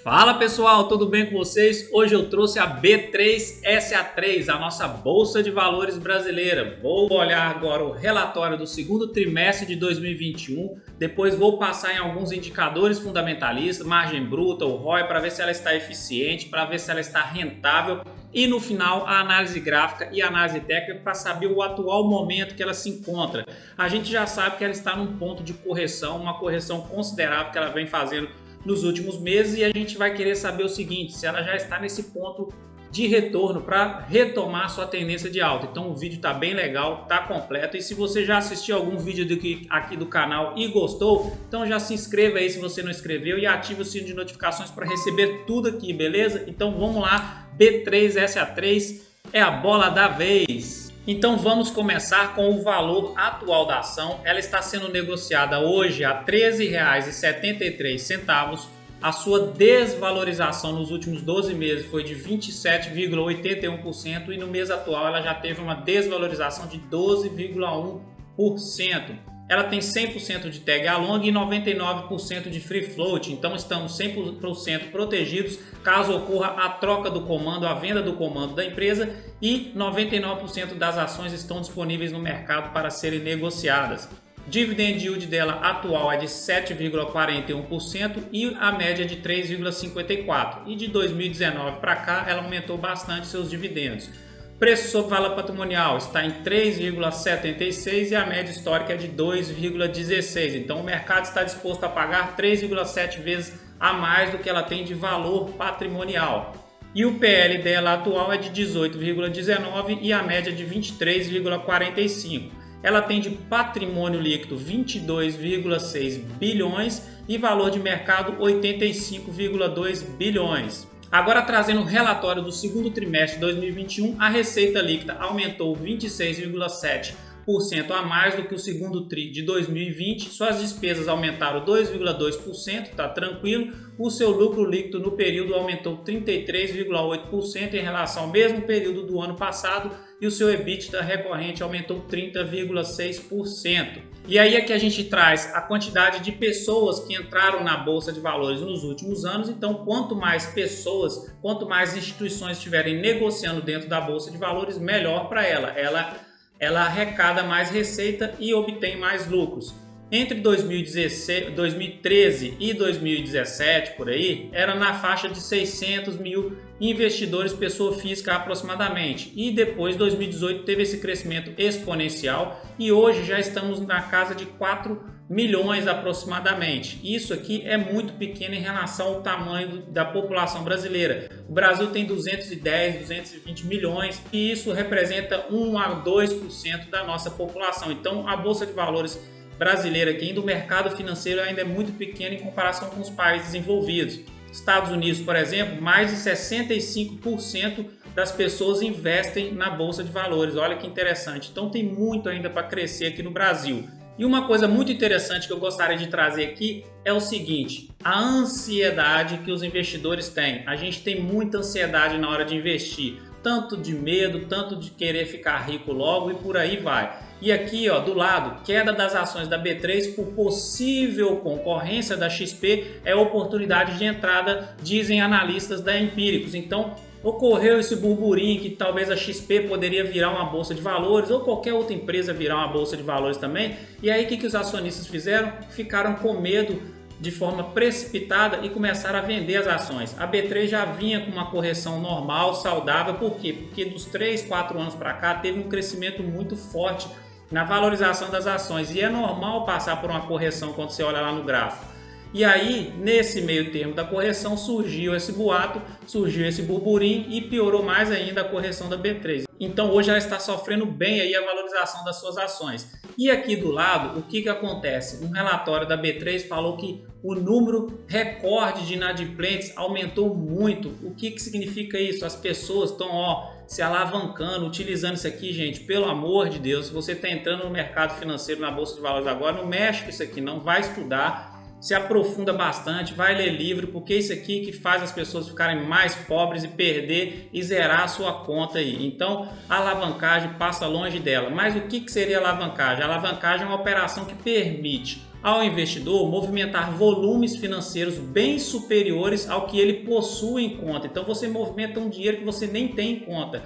Fala pessoal, tudo bem com vocês? Hoje eu trouxe a B3SA3, a nossa Bolsa de Valores brasileira. Vou olhar agora o relatório do segundo trimestre de 2021, depois vou passar em alguns indicadores fundamentalistas, margem bruta, o ROI, para ver se ela está eficiente, para ver se ela está rentável e no final a análise gráfica e a análise técnica para saber o atual momento que ela se encontra. A gente já sabe que ela está num ponto de correção, uma correção considerável que ela vem fazendo nos últimos meses, e a gente vai querer saber o seguinte: se ela já está nesse ponto de retorno para retomar sua tendência de alta. Então o vídeo está bem legal, está completo, e se você já assistiu algum vídeo aqui do canal e gostou, então já se inscreva aí se você não inscreveu e ative o sino de notificações para receber tudo aqui, beleza? Então vamos lá, B3SA3 é a bola da vez. Então vamos começar com o valor atual da ação. Ela está sendo negociada hoje a R$ 13,73. A sua desvalorização nos últimos 12 meses foi de 27,81% e no mês atual ela já teve uma desvalorização de 12,1%. Ela tem 100% de tag along e 99% de free float, então estamos 100% protegidos caso ocorra a troca do comando, a venda do comando da empresa, e 99% das ações estão disponíveis no mercado para serem negociadas. Dividend yield dela atual é de 7,41% e a média de 3,54%. E de 2019 para cá ela aumentou bastante seus dividendos. Preço sobre valor patrimonial está em 3,76 e a média histórica é de 2,16. Então o mercado está disposto a pagar 3,7 vezes a mais do que ela tem de valor patrimonial. E o PL dela atual é de 18,19 e a média de 23,45. Ela tem de patrimônio líquido 22,6 bilhões e valor de mercado 85,2 bilhões. Agora, trazendo o relatório do segundo trimestre de 2021, a receita líquida aumentou 26,7% a mais do que o segundo tri de 2020. Suas despesas aumentaram 2,2%, está tranquilo. O seu lucro líquido no período aumentou 33,8% em relação ao mesmo período do ano passado e o seu EBITDA recorrente aumentou 30,6%. E aí é que a gente traz a quantidade de pessoas que entraram na Bolsa de Valores nos últimos anos. Então, quanto mais pessoas, quanto mais instituições estiverem negociando dentro da Bolsa de Valores, melhor para ela. Ela arrecada mais receita e obtém mais lucros. Entre 2013 e 2017, por aí, era na faixa de 600 mil investidores, pessoa física aproximadamente. E depois, 2018, teve esse crescimento exponencial e hoje já estamos na casa de 4 milhões aproximadamente. Isso aqui é muito pequeno em relação ao tamanho da população brasileira. O Brasil tem 210, 220 milhões e isso representa 1 a 2% da nossa população. Então, a Bolsa de Valores brasileira aqui, ainda o mercado financeiro ainda é muito pequeno em comparação com os países desenvolvidos. Estados Unidos, por exemplo, mais de 65% das pessoas investem na Bolsa de Valores. Olha que interessante. Então tem muito ainda para crescer aqui no Brasil. E uma coisa muito interessante que eu gostaria de trazer aqui é o seguinte: a ansiedade que os investidores têm. A gente tem muita ansiedade na hora de investir, tanto de medo, tanto de querer ficar rico logo e por aí vai. E aqui, ó, do lado, queda das ações da B3 por possível concorrência da XP é oportunidade de entrada, dizem analistas da Empíricos. Então, ocorreu esse burburinho que talvez a XP poderia virar uma bolsa de valores ou qualquer outra empresa virar uma bolsa de valores também. E aí, o que os acionistas fizeram? Ficaram com medo de forma precipitada e começaram a vender as ações. A B3 já vinha com uma correção normal, saudável. Por quê? Porque dos 3, 4 anos para cá teve um crescimento muito forte na valorização das ações e é normal passar por uma correção quando você olha lá no gráfico. E aí, nesse meio termo da correção, surgiu esse boato, surgiu esse burburinho e piorou mais ainda a correção da B3. Então hoje ela está sofrendo bem aí a valorização das suas ações. E aqui do lado, o que acontece? Um relatório da B3 falou que o número recorde de inadimplentes aumentou muito. O que significa isso? As pessoas estão se alavancando, utilizando isso aqui, gente. Pelo amor de Deus, se você está entrando no mercado financeiro, na Bolsa de Valores agora, não mexe com isso aqui, não vai estudar. Se aprofunda bastante, vai ler livro, porque isso aqui que faz as pessoas ficarem mais pobres e perder e zerar a sua conta aí. Então, a alavancagem passa longe dela. Mas o que seria alavancagem? A alavancagem é uma operação que permite ao investidor movimentar volumes financeiros bem superiores ao que ele possui em conta. Então você movimenta um dinheiro que você nem tem em conta.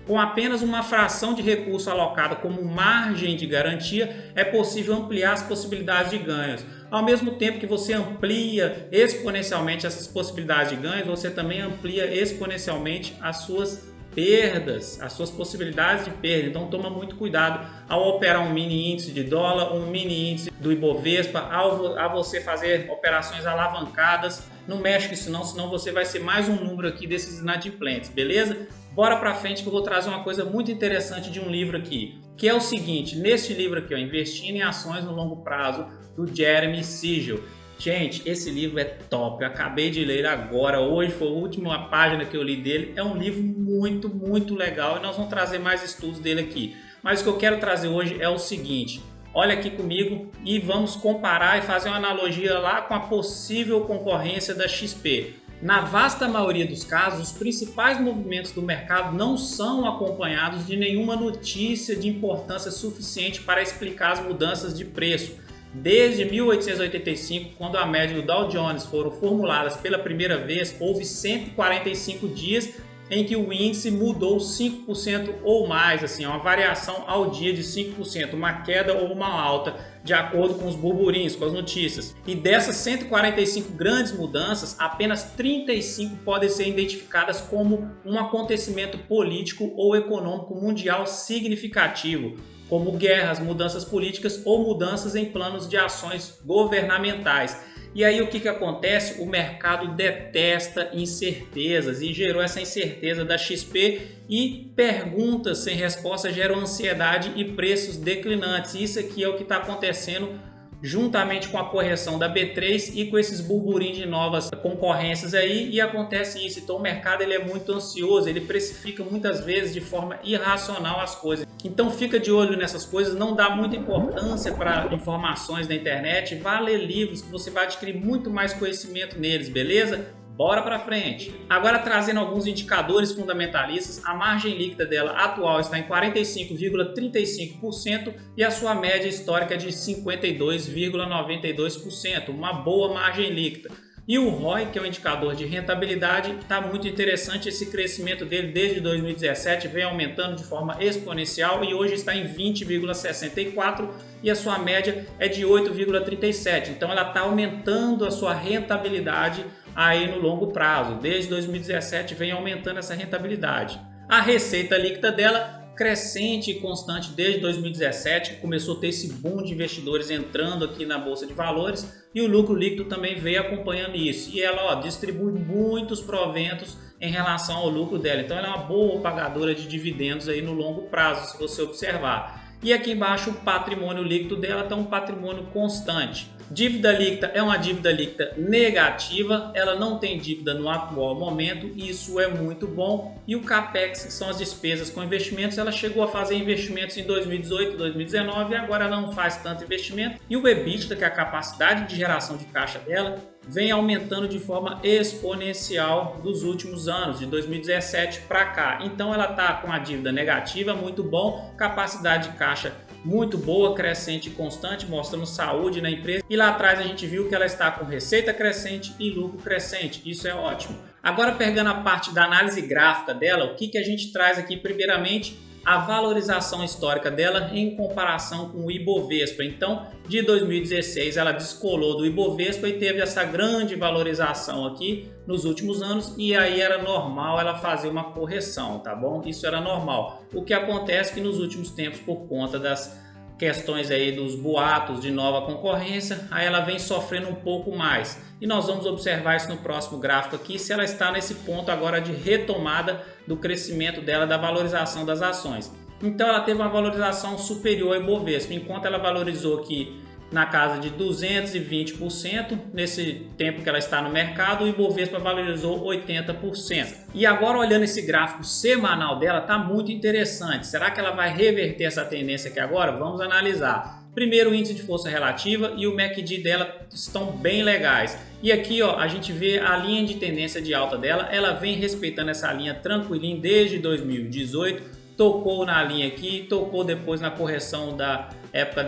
Com apenas uma fração de recurso alocado como margem de garantia, é possível ampliar as possibilidades de ganhos. Ao mesmo tempo que você amplia exponencialmente essas possibilidades de ganhos, você também amplia exponencialmente as suas perdas, as suas possibilidades de perda. Então toma muito cuidado ao operar um mini índice de dólar, um mini índice do Ibovespa, a você fazer operações alavancadas. Não mexe com isso não, senão você vai ser mais um número aqui desses inadimplentes, beleza? Bora pra frente que eu vou trazer uma coisa muito interessante de um livro aqui, que é o seguinte, neste livro aqui, ó, Investindo em Ações no Longo Prazo, do Jeremy Siegel. Gente, esse livro é top, eu acabei de ler agora, hoje foi a última página que eu li dele, é um livro muito legal e nós vamos trazer mais estudos dele aqui. Mas o que eu quero trazer hoje é o seguinte, olha aqui comigo e vamos comparar e fazer uma analogia lá com a possível concorrência da XP. Na vasta maioria dos casos, os principais movimentos do mercado não são acompanhados de nenhuma notícia de importância suficiente para explicar as mudanças de preço. Desde 1885, quando a média do Dow Jones foram formuladas pela primeira vez, houve 145 dias em que o índice mudou 5% ou mais, assim, uma variação ao dia de 5%, uma queda ou uma alta, de acordo com os burburinhos, com as notícias. E dessas 145 grandes mudanças, apenas 35 podem ser identificadas como um acontecimento político ou econômico mundial significativo, como guerras, mudanças políticas ou mudanças em planos de ações governamentais. E aí o que acontece? O mercado detesta incertezas e gerou essa incerteza da XP e perguntas sem resposta geram ansiedade e preços declinantes. Isso aqui é o que está acontecendo juntamente com a correção da B3 e com esses burburinhos de novas concorrências aí, e acontece isso. Então o mercado ele é muito ansioso, ele precifica muitas vezes de forma irracional as coisas. Então fica de olho nessas coisas, não dá muita importância para informações da internet, vá ler livros que você vai adquirir muito mais conhecimento neles, beleza? Bora para frente. Agora trazendo alguns indicadores fundamentalistas, a margem líquida dela atual está em 45,35% e a sua média histórica é de 52,92%, uma boa margem líquida. E o ROI, que é o indicador de rentabilidade, está muito interessante. Esse crescimento dele desde 2017 vem aumentando de forma exponencial e hoje está em 20,64% e a sua média é de 8,37%. Então ela está aumentando a sua rentabilidade aí no longo prazo. Desde 2017 vem aumentando essa rentabilidade. A receita líquida dela crescente e constante desde 2017, que começou a ter esse boom de investidores entrando aqui na Bolsa de Valores, e o lucro líquido também veio acompanhando isso. E ela distribui muitos proventos em relação ao lucro dela. Então ela é uma boa pagadora de dividendos aí no longo prazo, se você observar. E aqui embaixo o patrimônio líquido dela está um patrimônio constante. Dívida líquida é uma dívida líquida negativa, ela não tem dívida no atual momento, isso é muito bom. E o CAPEX, que são as despesas com investimentos, ela chegou a fazer investimentos em 2018, 2019 e agora ela não faz tanto investimento. E o EBITDA, que é a capacidade de geração de caixa dela, vem aumentando de forma exponencial dos últimos anos, de 2017 para cá. Então ela está com a dívida negativa, muito bom, capacidade de caixa muito boa, crescente e constante, mostrando saúde na empresa. E lá atrás a gente viu que ela está com receita crescente e lucro crescente, isso é ótimo. Agora pegando a parte da análise gráfica dela, o que a gente traz aqui primeiramente? A valorização histórica dela em comparação com o Ibovespa. Então, de 2016 ela descolou do Ibovespa e teve essa grande valorização aqui nos últimos anos, e aí era normal ela fazer uma correção, tá bom? Isso era normal. O que acontece é que nos últimos tempos, por conta das questões aí dos boatos de nova concorrência, aí ela vem sofrendo um pouco mais. E nós vamos observar isso no próximo gráfico aqui, se ela está nesse ponto agora de retomada do crescimento dela, da valorização das ações. Então ela teve uma valorização superior ao Ibovespa, enquanto ela valorizou aqui na casa de 220%, nesse tempo que ela está no mercado, o Ibovespa valorizou 80%. E agora olhando esse gráfico semanal dela, está muito interessante. Será que ela vai reverter essa tendência aqui agora? Vamos analisar. Primeiro, o índice de força relativa e o MACD dela estão bem legais. E aqui ó, a gente vê a linha de tendência de alta dela, ela vem respeitando essa linha tranquilinho desde 2018, tocou na linha aqui, tocou depois na correção da época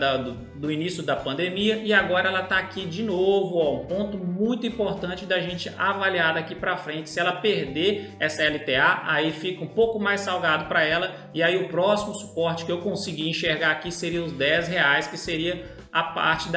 do início da pandemia e agora ela está aqui de novo, ó, um ponto muito importante da gente avaliar daqui para frente. Se ela perder essa LTA, aí fica um pouco mais salgado para ela e aí o próximo suporte que eu consegui enxergar aqui seria os R$10, que seria a parte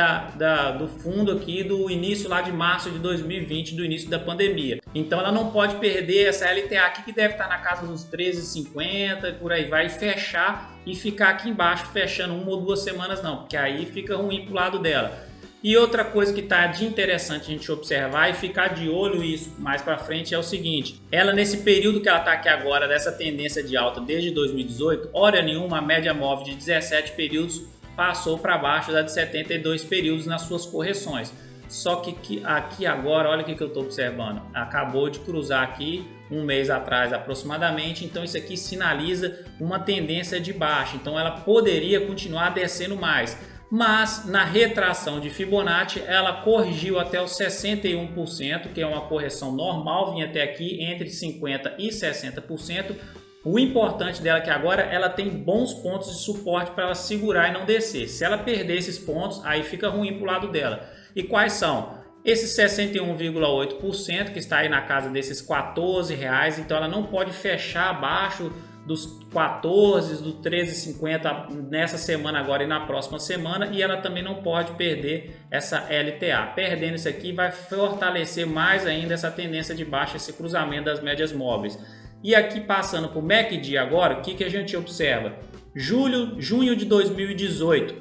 do fundo aqui do início lá de março de 2020, do início da pandemia. Então ela não pode perder essa LTA aqui, que deve estar na casa dos 13,50, por aí vai, fechar e ficar aqui embaixo fechando 1 ou 2 semanas não, porque aí fica ruim pro lado dela. E outra coisa que está de interessante a gente observar e ficar de olho isso mais para frente é o seguinte: ela nesse período que ela está aqui agora, dessa tendência de alta desde 2018, hora nenhuma a média móvel de 17 períodos passou para baixo da de 72 períodos nas suas correções. Só que aqui agora, olha o que eu estou observando, acabou de cruzar aqui um mês atrás aproximadamente, então isso aqui sinaliza uma tendência de baixa, então ela poderia continuar descendo mais, mas na retração de Fibonacci ela corrigiu até os 61%, que é uma correção normal, vinha até aqui entre 50% e 60%. O importante dela é que agora ela tem bons pontos de suporte para ela segurar e não descer. Se ela perder esses pontos, aí fica ruim para o lado dela. E quais são? Esses 61,8% que está aí na casa desses R$14, então ela não pode fechar abaixo dos 14, do 13,50 nessa semana agora e na próxima semana, e ela também não pode perder essa LTA. Perdendo isso aqui vai fortalecer mais ainda essa tendência de baixa, esse cruzamento das médias móveis. E aqui passando para o MACD agora, o que a gente observa? Junho de 2018,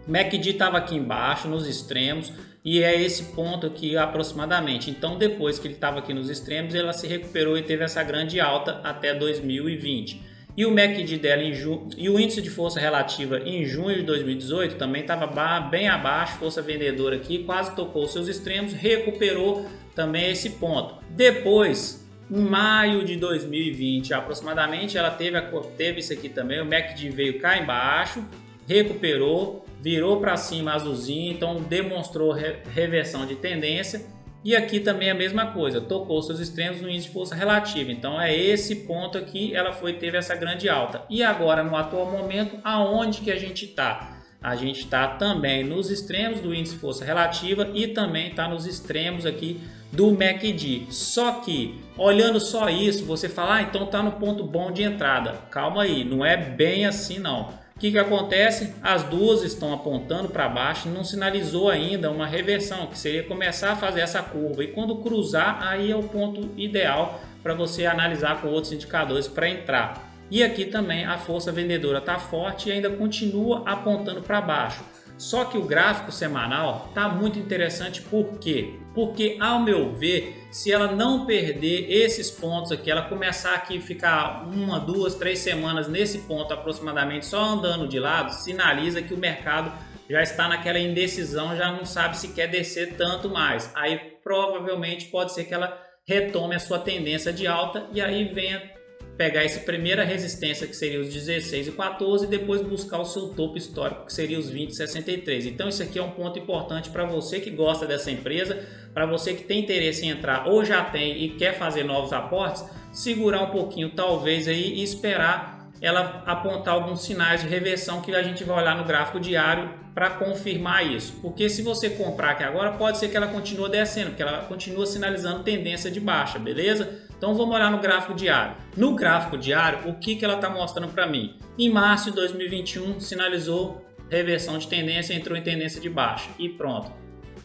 o MACD estava aqui embaixo, nos extremos, e é esse ponto aqui aproximadamente. Então depois que ele estava aqui nos extremos, ela se recuperou e teve essa grande alta até 2020. E o MACD dela e o índice de força relativa em junho de 2018 também estava bem abaixo, força vendedora aqui, quase tocou seus extremos, recuperou também esse ponto. Depois, em maio de 2020 aproximadamente, ela teve isso aqui também, o MACD veio cá embaixo, recuperou, virou para cima azulzinho, então demonstrou reversão de tendência. E aqui também a mesma coisa, tocou seus extremos no índice de força relativa, então é esse ponto aqui, ela teve essa grande alta. E agora no atual momento, aonde que a gente está? A gente está também nos extremos do índice de força relativa e também está nos extremos aqui do MACD. Só que, olhando só isso, você fala, então está no ponto bom de entrada. Calma aí, não é bem assim não. O que acontece? As duas estão apontando para baixo e não sinalizou ainda uma reversão, que seria começar a fazer essa curva. E quando cruzar, aí é o ponto ideal para você analisar com outros indicadores para entrar. E aqui também a força vendedora está forte e ainda continua apontando para baixo. Só que o gráfico semanal está muito interessante, por quê? Porque, ao meu ver, se ela não perder esses pontos aqui, ela começar aqui a ficar 1, 2, 3 semanas nesse ponto aproximadamente só andando de lado, sinaliza que o mercado já está naquela indecisão, já não sabe se quer descer tanto mais. Aí provavelmente pode ser que ela retome a sua tendência de alta e aí venha pegar essa primeira resistência, que seria os 16 e 14, e depois buscar o seu topo histórico, que seria os 20 e 63. Então isso aqui é um ponto importante para você que gosta dessa empresa, para você que tem interesse em entrar ou já tem e quer fazer novos aportes, segurar um pouquinho talvez aí e esperar ela apontar alguns sinais de reversão que a gente vai olhar no gráfico diário para confirmar isso. Porque se você comprar aqui agora, pode ser que ela continue descendo, porque ela continua sinalizando tendência de baixa, beleza? Então vamos olhar no gráfico diário. No gráfico diário, o que ela está mostrando para mim? Em março de 2021, sinalizou reversão de tendência, entrou em tendência de baixa e pronto.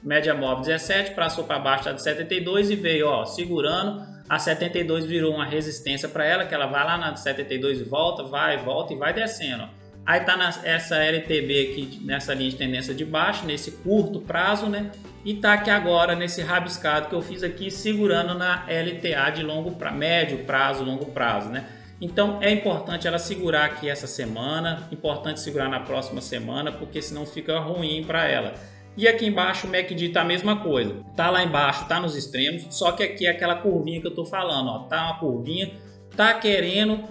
Média móvel 17, passou para baixo da de 72 e veio segurando. A 72 virou uma resistência para ela, que ela vai lá na 72 e volta e vai descendo. Aí tá essa LTB aqui nessa linha de tendência de baixa, nesse curto prazo, né? E tá aqui agora nesse rabiscado que eu fiz aqui, segurando na LTA de médio prazo, longo prazo, né? Então é importante ela segurar aqui essa semana, importante segurar na próxima semana, porque senão fica ruim para ela. E aqui embaixo o MACD tá a mesma coisa, tá lá embaixo, tá nos extremos, só que aqui é aquela curvinha que eu tô falando, tá uma curvinha, tá querendo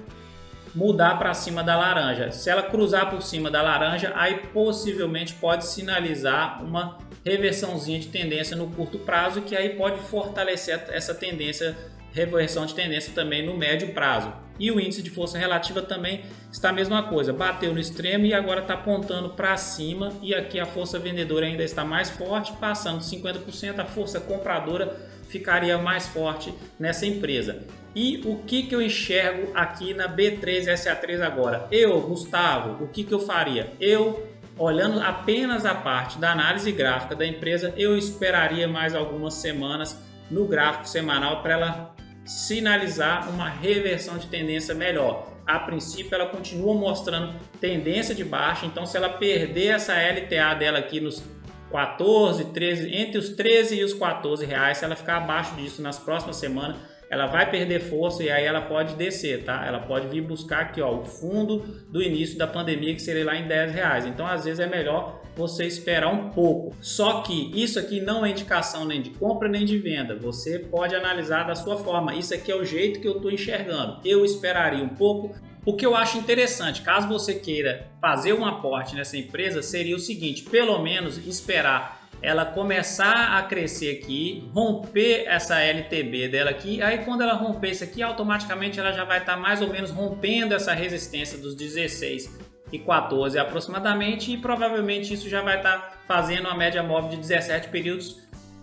mudar para cima da laranja. Se ela cruzar por cima da laranja, aí possivelmente pode sinalizar uma reversãozinha de tendência no curto prazo, que aí pode fortalecer essa tendência reversão de tendência também no médio prazo. E o índice de força relativa também está a mesma coisa, bateu no extremo e agora está apontando para cima, e aqui a força vendedora ainda está mais forte, passando de 50%, a força compradora ficaria mais forte nessa empresa. E o que eu enxergo aqui na B3SA3 agora? Eu, Gustavo, o que eu faria? Eu, olhando apenas a parte da análise gráfica da empresa, eu esperaria mais algumas semanas no gráfico semanal para ela sinalizar uma reversão de tendência melhor. A princípio ela continua mostrando tendência de baixa, então se ela perder essa LTA dela aqui nos 14, 13, entre os 13 e os 14 reais, se ela ficar abaixo disso nas próximas semanas, ela vai perder força e aí ela pode descer, tá? Ela pode vir buscar aqui, ó, o fundo do início da pandemia, que seria lá em 10 reais. Então, às vezes é melhor você esperar um pouco. Só que isso aqui não é indicação nem de compra nem de venda. Você pode analisar da sua forma. Isso aqui é o jeito que eu estou enxergando. Eu esperaria um pouco. O que eu acho interessante, caso você queira fazer um aporte nessa empresa, seria o seguinte: pelo menos esperar ela começar a crescer aqui, romper essa LTB dela aqui, aí quando ela romper isso aqui, automaticamente ela já vai estar mais ou menos rompendo essa resistência dos 16 e 14 aproximadamente, e provavelmente isso já vai estar fazendo uma média móvel de 17 períodos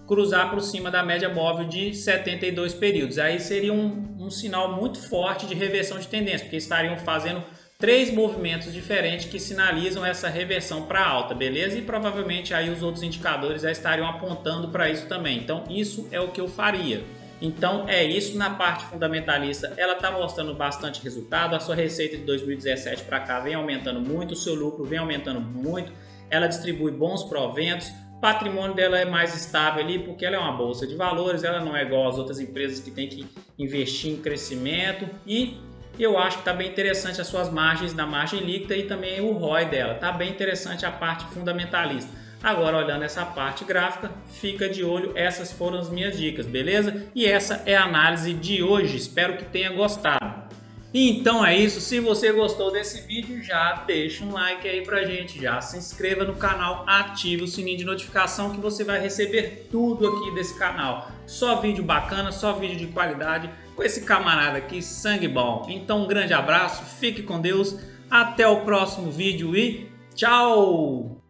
cruzar por cima da média móvel de 72 períodos. Aí seria um sinal muito forte de reversão de tendência, porque estariam fazendo 3 movimentos diferentes que sinalizam essa reversão para alta, beleza? E provavelmente aí os outros indicadores já estariam apontando para isso também. Então isso é o que eu faria. Então é isso na parte fundamentalista. Ela está mostrando bastante resultado. A sua receita de 2017 para cá vem aumentando muito, o seu lucro vem aumentando muito. Ela distribui bons proventos. O patrimônio dela é mais estável ali porque ela é uma bolsa de valores. Ela não é igual às outras empresas que tem que investir em crescimento. E eu acho que está bem interessante as suas margens, da margem líquida, e também o ROI dela. Está bem interessante a parte fundamentalista. Agora, olhando essa parte gráfica, fica de olho. Essas foram as minhas dicas, beleza? E essa é a análise de hoje. Espero que tenha gostado. Então é isso. Se você gostou desse vídeo, já deixa um like aí pra gente. Já se inscreva no canal, ative o sininho de notificação que você vai receber tudo aqui desse canal. Só vídeo bacana, só vídeo de qualidade, com esse camarada aqui, sangue bom. Então um grande abraço, fique com Deus, até o próximo vídeo e tchau!